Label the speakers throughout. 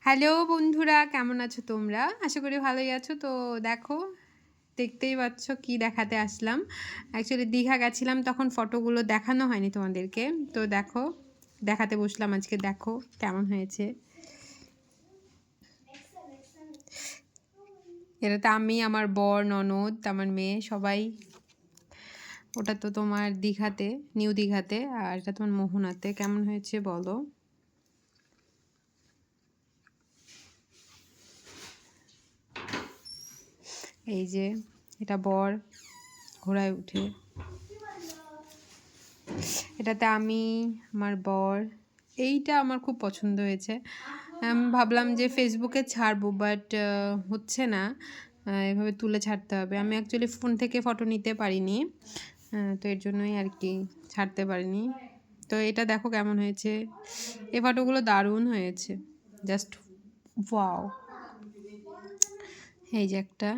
Speaker 1: Hello বন্ধুরা, কেমন আছো তোমরা? আশা করি ভালোই আছো। তো দেখো, দেখতেই পাচ্ছ কি দেখাতে আসলাম। অ্যাকচুয়ালি দীঘা গেছিলাম, তখন ফটোগুলো দেখানো হয়নি তোমাদেরকে। তো দেখো, দেখাতে বসলাম আজকে। দেখো কেমন হয়েছে। এটাতে আমি, আমার বর, ননদ, আমার মেয়ে, সবাই। ওটা তো তোমার দীঘাতে, নিউ দীঘাতে, আর এটা তোমার মোহনাতে। কেমন হয়েছে বলো। এই যে এটা বর ঘোড়ায় উঠে, এটাতে আমি, আমার বর। এইটা আমার খুব পছন্দ হয়েছে। ভাবলাম যে ফেসবুকে ছাড়বো, বাট হচ্ছে না। এভাবে তুলে ছাড়তে হবে। আমি অ্যাকচুয়ালি ফোন থেকে ফটো নিতে পারিনি, তো এর জন্যই আর কি ছাড়তে পারিনি। তো এটা দেখো কেমন হয়েছে। এই ফটোগুলো দারুণ হয়েছে, জাস্ট ওয়াও। এই যে একটা,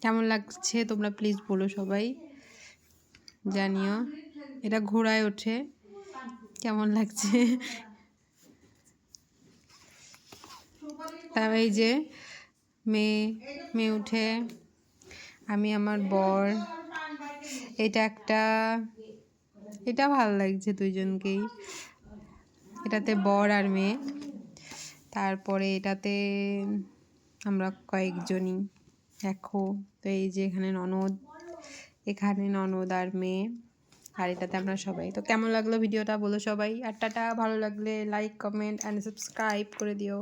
Speaker 1: কেমন লাগছে তোমরা প্লিজ বলো সবাই, জানিও। এটা ঘোড়ায় ওঠে, কেমন লাগছে। তার এই যে মেয়ে, মেয়ে উঠে, আমি, আমার বর। এটা একটা, এটা ভালো লাগছে দুইজনকেই। এটাতে বর আর মেয়ে। তারপরে এটাতে আমরা কয়েকজনই দেখো। তো এই যে এখানে ননদ, এখানে ননদ আর মেয়ে, আর এটাতে আমরা সবাই। তো কেমন লাগলো ভিডিওটা বলো সবাই। আর টাটা, ভালো লাগলে লাইক, কমেন্ট অ্যান্ড সাবস্ক্রাইব করে দিও।